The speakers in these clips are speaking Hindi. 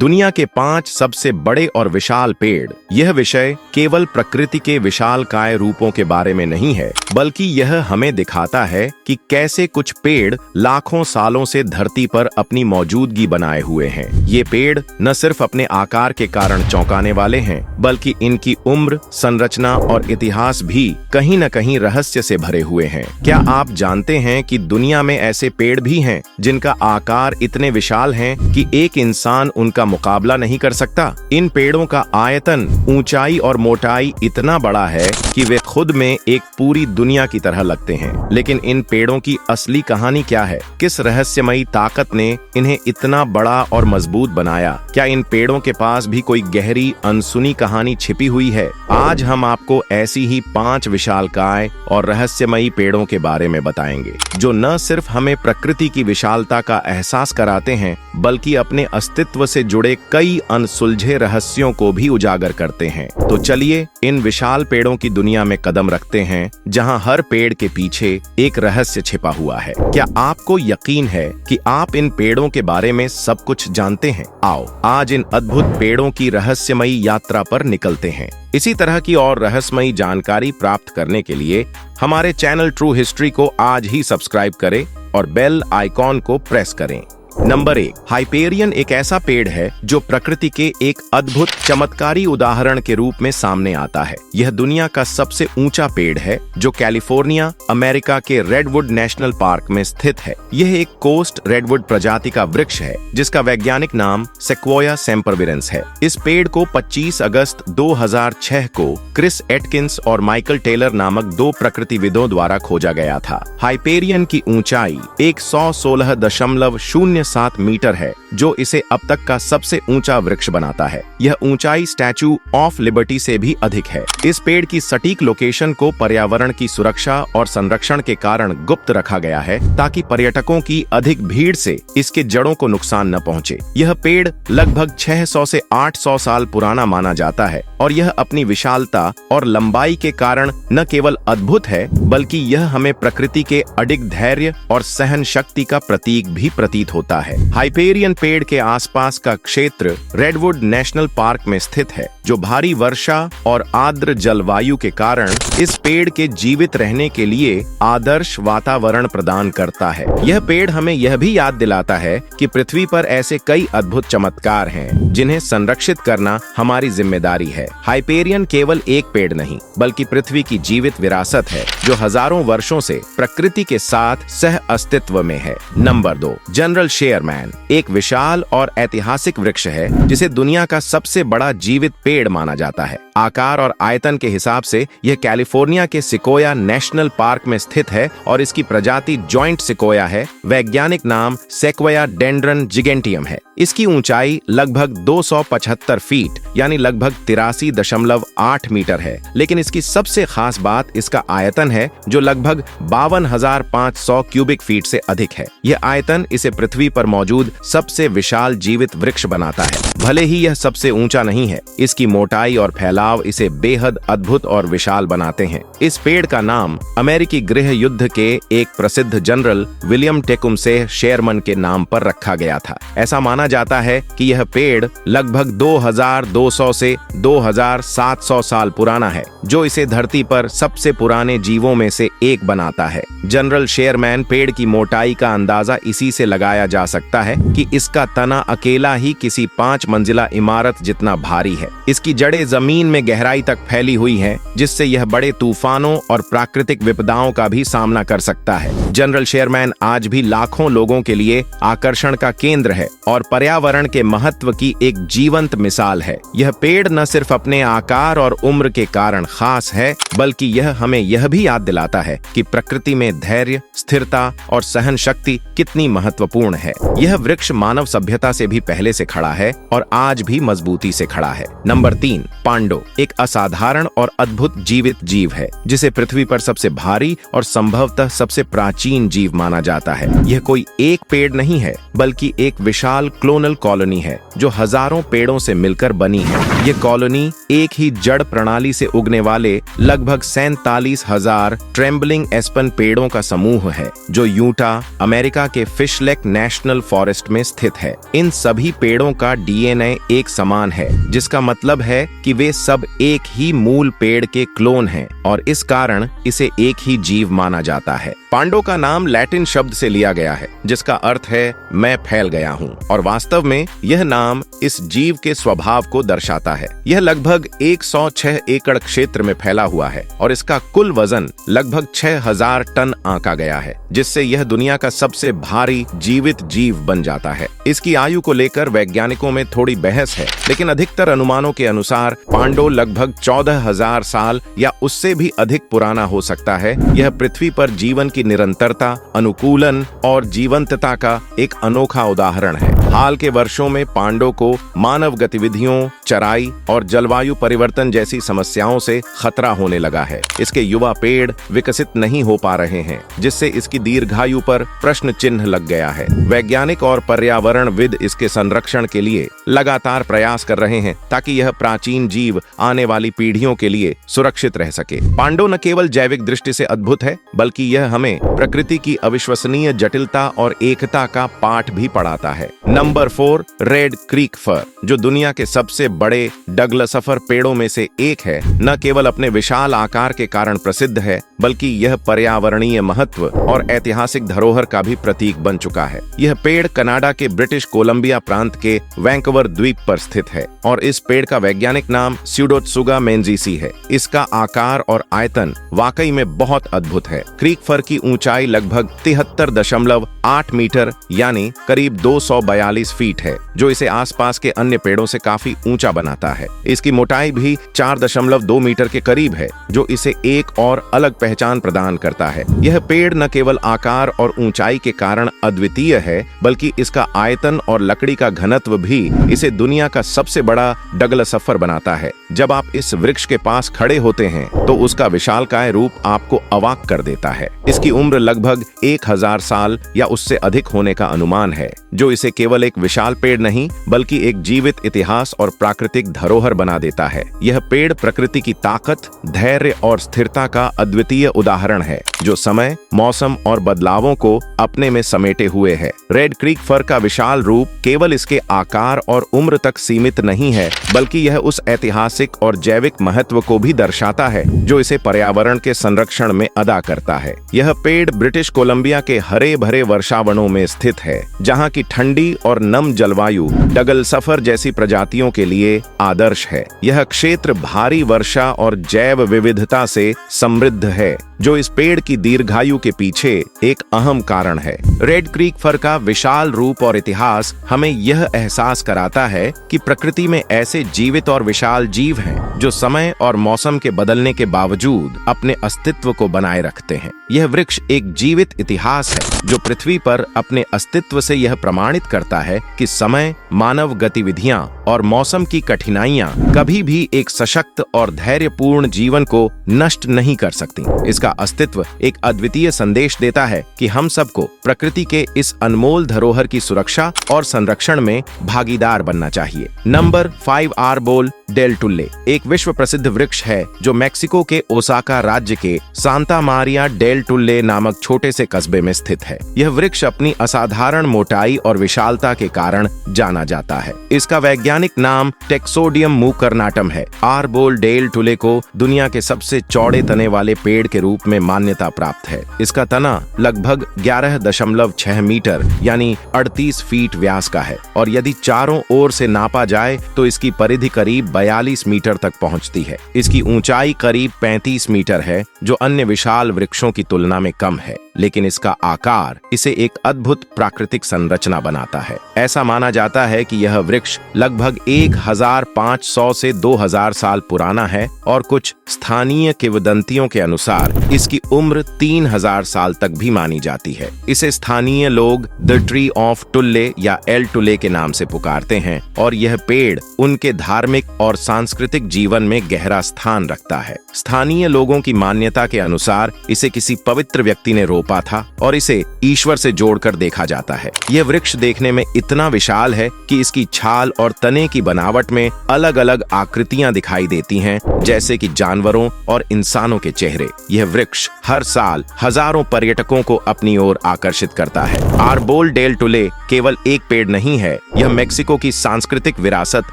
दुनिया के 5 सबसे बड़े और विशाल पेड़। यह विषय केवल प्रकृति के विशालकाय रूपों के बारे में नहीं है, बल्कि यह हमें दिखाता है कि कैसे कुछ पेड़ लाखों सालों से धरती पर अपनी मौजूदगी बनाए हुए हैं। ये पेड़ न सिर्फ अपने आकार के कारण चौंकाने वाले हैं, बल्कि इनकी उम्र, संरचना और इतिहास भी कहीं न कहीं रहस्य से भरे हुए हैं। क्या आप जानते हैं कि दुनिया में ऐसे पेड़ भी हैं जिनका आकार इतने विशाल हैं कि एक इंसान उनका मुकाबला नहीं कर सकता? इन पेड़ों का आयतन, ऊंचाई और मोटाई इतना बड़ा है कि वे खुद में एक पूरी दुनिया की तरह लगते हैं। लेकिन इन पेड़ों की असली कहानी क्या है? किस रहस्यमयी ताकत ने इन्हें इतना बड़ा और मजबूत बनाया? क्या इन पेड़ों के पास भी कोई गहरी अनसुनी कहानी छिपी हुई है? आज हम आपको ऐसी ही 5 विशालकाय और रहस्यमयी पेड़ों के बारे में बताएंगे, जो न सिर्फ हमें प्रकृति की विशालता का एहसास कराते हैं, बल्कि अपने अस्तित्व से जुड़े कई अनसुलझे रहस्यों को भी उजागर करते हैं। तो चलिए इन विशाल पेड़ों की दुनिया में कदम रखते हैं, जहां हर पेड़ के पीछे एक रहस्य छिपा हुआ है। क्या आपको यकीन है कि आप इन पेड़ों के बारे में सब कुछ जानते हैं? आओ आज इन अद्भुत पेड़ों की रहस्यमयी यात्रा पर निकलते हैं। इसी तरह की और रहस्यमयी जानकारी प्राप्त करने के लिए हमारे चैनल ट्रू हिस्ट्री को आज ही सब्सक्राइब करें और बेल आइकॉन को प्रेस करें। नंबर 1, हाइपेरियन एक ऐसा पेड़ है जो प्रकृति के एक अद्भुत चमत्कारी उदाहरण के रूप में सामने आता है। यह दुनिया का सबसे ऊंचा पेड़ है, जो कैलिफोर्निया, अमेरिका के रेडवुड नेशनल पार्क में स्थित है। यह एक कोस्ट रेडवुड प्रजाति का वृक्ष है, जिसका वैज्ञानिक नाम सेक्वोया सेम्परविरेंस है। इस पेड़ को 25 अगस्त 2006 को क्रिस एटकिंस और माइकल टेलर नामक 2 प्रकृतिविदों द्वारा खोजा गया था। हाइपेरियन की ऊंचाई 116.07 मीटर है, जो इसे अब तक का सबसे ऊंचा वृक्ष बनाता है। यह ऊंचाई स्टैचू ऑफ लिबर्टी से भी अधिक है। इस पेड़ की सटीक लोकेशन को पर्यावरण की सुरक्षा और संरक्षण के कारण गुप्त रखा गया है, ताकि पर्यटकों की अधिक भीड़ से इसके जड़ों को नुकसान न पहुंचे। यह पेड़ लगभग 600 से 800 साल पुराना माना जाता है, और यह अपनी विशालता और लंबाई के कारण न केवल अद्भुत है, बल्कि यह हमें प्रकृति के अडिग धैर्य और सहन शक्ति का प्रतीक भी प्रतीत होता है। हाइपेरियन पेड़ के आसपास का क्षेत्र रेडवुड नेशनल पार्क में स्थित है, जो भारी वर्षा और आर्द्र जलवायु के कारण इस पेड़ के जीवित रहने के लिए आदर्श वातावरण प्रदान करता है। यह पेड़ हमें यह भी याद दिलाता है कि पृथ्वी पर ऐसे कई अद्भुत चमत्कार हैं, जिन्हें संरक्षित करना हमारी जिम्मेदारी है। हाइपेरियन केवल एक पेड़ नहीं, बल्कि पृथ्वी की जीवित विरासत है, जो हजारों वर्षों से प्रकृति के साथ सह अस्तित्व में है। नंबर 2, जनरल शेयरमैन एक विशाल और ऐतिहासिक वृक्ष है, जिसे दुनिया का सबसे बड़ा जीवित पेड़ माना जाता है। आकार और आयतन के हिसाब से यह कैलिफोर्निया के सिकोया नेशनल पार्क में स्थित है, और इसकी प्रजाति जॉइंट सिकोया है। वैज्ञानिक नाम सेक्वोया डेंड्रन जिगेंटियम है। इसकी ऊंचाई लगभग 275 फीट यानी लगभग 83.8 मीटर है। लेकिन इसकी सबसे खास बात इसका आयतन है, जो लगभग 52,500 क्यूबिक फीट से अधिक है। यह आयतन इसे पृथ्वी पर मौजूद सबसे विशाल जीवित वृक्ष बनाता है। भले ही यह सबसे ऊंचा नहीं है, इसकी मोटाई और फैलाव इसे बेहद अद्भुत और विशाल बनाते हैं। इस पेड़ का नाम अमेरिकी गृह युद्ध के एक प्रसिद्ध जनरल विलियम टेकुमसे शेयरमैन के नाम पर रखा गया था। ऐसा माना जाता है कि यह पेड़ लगभग 2200 से 2700 साल पुराना है, जो इसे धरती पर सबसे पुराने जीवों में से एक बनाता है। जनरल शेयरमैन पेड़ की मोटाई का अंदाजा इसी से लगाया जा सकता है कि इसका तना अकेला ही किसी 5 मंजिला इमारत जितना भारी है। इसकी जड़ें जमीन में गहराई तक फैली हुई हैं, जिससे यह बड़े तूफानों और प्राकृतिक विपदाओं का भी सामना कर सकता है। जनरल शेयरमैन आज भी लाखों लोगों के लिए आकर्षण का केंद्र है और पर्यावरण के महत्व की एक जीवंत मिसाल है। यह पेड़ न सिर्फ अपने आकार और उम्र के कारण खास है, बल्कि यह हमें यह भी याद दिलाता है कि प्रकृति में धैर्य, स्थिरता और सहन शक्ति कितनी महत्वपूर्ण है। यह वृक्ष मानव सभ्यता से भी पहले से खड़ा है और आज भी मजबूती से खड़ा है। नंबर 3, पांडो पांडो एक असाधारण और अद्भुत जीवित जीव है जिसे पृथ्वी पर सबसे भारी और संभवतः सबसे प्राचीन जीव माना जाता है। यह कोई एक पेड़ नहीं है बल्कि एक विशाल क्लोनल कॉलोनी है जो हजारों पेड़ों से मिलकर बनी है। यह कॉलोनी एक ही जड़ प्रणाली से उगने वाले लगभग 47,000 ट्रेम्बलिंग एस्पन पेड़ों का समूह है जो यूटा, अमेरिका के फिश लेक नेशनल फॉरेस्ट में स्थित है। इन सभी पेड़ों का डीएनए एक समान है जिसका मतलब है कि वे सब एक ही मूल पेड़ के क्लोन हैं और इस कारण इसे एक ही जीव माना जाता है। पांडो का नाम लैटिन शब्द से लिया गया है जिसका अर्थ है मैं फैल गया हूँ और वास्तव में यह नाम इस जीव के स्वभाव को दर्शाता है। यह लगभग 106 एकड़ क्षेत्र में फैला हुआ है और इसका कुल वजन लगभग 6,000 टन आंका गया है जिससे यह दुनिया का सबसे भारी जीवित जीव बन जाता है। इसकी आयु को लेकर वैज्ञानिकों में थोड़ी बहस है लेकिन अधिकतर अनुमानों के अनुसार पांडो लगभग 14,000 साल या उससे भी अधिक पुराना हो सकता है। यह पृथ्वी पर जीवन की निरंतरता, अनुकूलन और जीवंतता का एक अनोखा उदाहरण है। हाल के वर्षों में पांडो को मानव गतिविधियों, चराई और जलवायु परिवर्तन जैसी समस्याओं से खतरा होने लगा है। इसके युवा पेड़ विकसित नहीं हो पा रहे हैं जिससे इसकी दीर्घायु पर प्रश्न चिन्ह लग गया है। वैज्ञानिक और पर्यावरणविद इसके संरक्षण के लिए लगातार प्रयास कर रहे हैं ताकि यह प्राचीन जीव आने वाली पीढ़ियों के लिए सुरक्षित रह सके। पांडो न केवल जैविक दृष्टि से अद्भुत है बल्कि यह हमें प्रकृति की अविश्वसनीय जटिलता और एकता का पाठ भी पढ़ाता है। नंबर 4, रेड क्रीक फर, जो दुनिया के सबसे बड़े डगलसफर पेड़ों में से एक है, न केवल अपने विशाल आकार के कारण प्रसिद्ध है बल्कि यह पर्यावरणीय महत्व और ऐतिहासिक धरोहर का भी प्रतीक बन चुका है। यह पेड़ कनाडा के ब्रिटिश कोलंबिया प्रांत के वैंकूवर द्वीप पर स्थित है और इस पेड़ का वैज्ञानिक नाम स्यूडोत्सुगा मेंजिसी है। इसका आकार और आयतन वाकई में बहुत अद्भुत है। क्रीक फर की ऊंचाई लगभग 73.8 मीटर यानी करीब 242 फीट है जो इसे आसपास के अन्य पेड़ों से काफी ऊंचा बनाता है। इसकी मोटाई भी 4.2 मीटर के करीब है जो इसे एक और अलग पहचान प्रदान करता है। यह पेड़ न केवल आकार और ऊंचाई के कारण अद्वितीय है बल्कि इसका आयतन और लकड़ी का घनत्व भी इसे दुनिया का सबसे बड़ा डगलसफर बनाता है। जब आप इस वृक्ष के पास खड़े होते हैं तो उसका विशालकाय रूप आपको अवाक कर देता है। इसकी उम्र लगभग 1000 साल या उससे अधिक होने का अनुमान है जो इसे केवल एक विशाल पेड़ नहीं बल्कि एक जीवित इतिहास और प्राकृतिक धरोहर बना देता है। यह पेड़ प्रकृति की ताकत, धैर्य और स्थिरता का अद्वितीय उदाहरण है जो समय, मौसम और बदलावों को अपने में समेटे हुए है। रेड क्रीक फर का विशाल रूप केवल इसके आकार और उम्र तक सीमित नहीं है बल्कि यह उस ऐतिहासिक और जैविक महत्व को भी दर्शाता है जो इसे पर्यावरण के संरक्षण में अदा करता है। यह पेड़ ब्रिटिश कोलंबिया के हरे भरे वर्षावनों में स्थित है जहाँ की ठंडी और नम जलवायु डगलसफर जैसी प्रजातियों के लिए आदर्श है। यह क्षेत्र भारी वर्षा और जैव विविधता से समृद्ध है जो इस पेड़ की दीर्घायु के पीछे एक अहम कारण है। रेड क्रीक फर का विशाल रूप और इतिहास हमें यह एहसास कराता है कि प्रकृति में ऐसे जीवित और विशाल जीव हैं जो समय और मौसम के बदलने के बावजूद अपने अस्तित्व को बनाए रखते हैं। यह वृक्ष एक जीवित इतिहास है जो पृथ्वी पर अपने अस्तित्व से यह प्रमाणित करता है कि समय, मानव गतिविधियां और मौसम की कठिनाइयां कभी भी एक सशक्त और धैर्यपूर्ण जीवन को नष्ट नहीं कर सकती। इसका अस्तित्व एक अद्वितीय संदेश देता है कि हम सबको प्रकृति के इस अनमोल धरोहर की सुरक्षा और संरक्षण में भागीदार बनना चाहिए। नंबर 5, आर्बोल डेल टुल्ले एक विश्व प्रसिद्ध वृक्ष है जो मेक्सिको के ओसाका राज्य के सांता मारिया डेल टुल्ले नामक छोटे से कस्बे में स्थित है। यह वृक्ष अपनी असाधारण मोटाई और विशालता के कारण जाना जाता है। इसका वैज्ञानिक नाम टेक्सोडियम मुकरनाटम है। आर्बोल डेल टुल्ले को दुनिया के सबसे चौड़े तने वाले पेड़ के रूप में मान्यता प्राप्त है। इसका तना लगभग 11.6 मीटर यानी 38 फीट व्यास का है और यदि चारों ओर से नापा जाए तो इसकी परिधि करीब 42 मीटर तक पहुंचती है। इसकी ऊंचाई करीब 35 मीटर है जो अन्य विशाल वृक्षों की तुलना में कम है। लेकिन इसका आकार इसे एक अद्भुत प्राकृतिक संरचना बनाता है। ऐसा माना जाता है कि यह वृक्ष लगभग 1500 से 2000 साल पुराना है और कुछ स्थानीय किंवदंतियों के अनुसार इसकी उम्र 3000 साल तक भी मानी जाती है। इसे स्थानीय लोग द ट्री ऑफ टुल्ले या एल टुले के नाम से पुकारते हैं और यह पेड़ उनके धार्मिक और सांस्कृतिक जीवन में गहरा स्थान रखता है। स्थानीय लोगों की मान्यता के अनुसार इसे किसी पवित्र व्यक्ति ने रोपा था और इसे ईश्वर से जोड़कर देखा जाता है। यह वृक्ष देखने में इतना विशाल है कि इसकी छाल और तने की बनावट में अलग अलग आकृतियां दिखाई देती हैं, जैसे कि जानवरों और इंसानों के चेहरे। यह वृक्ष हर साल हजारों पर्यटकों को अपनी ओर आकर्षित करता है। आर्बोल डेल टुले केवल एक पेड़ नहीं है, यह मेक्सिको की सांस्कृतिक विरासत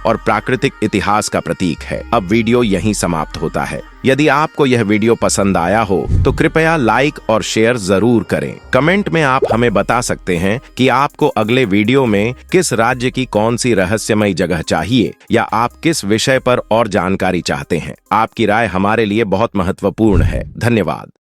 और प्राकृतिक इतिहास का प्रतीक है। अब वीडियो यहीं समाप्त होता है। यदि आपको यह वीडियो पसंद आया हो तो कृपया लाइक और शेयर जरूर करें। कमेंट में आप हमें बता सकते हैं कि आपको अगले वीडियो में किस राज्य की कौन सी रहस्यमयी जगह चाहिए या आप किस विषय पर और जानकारी चाहते हैं। आपकी राय हमारे लिए बहुत महत्वपूर्ण है। धन्यवाद।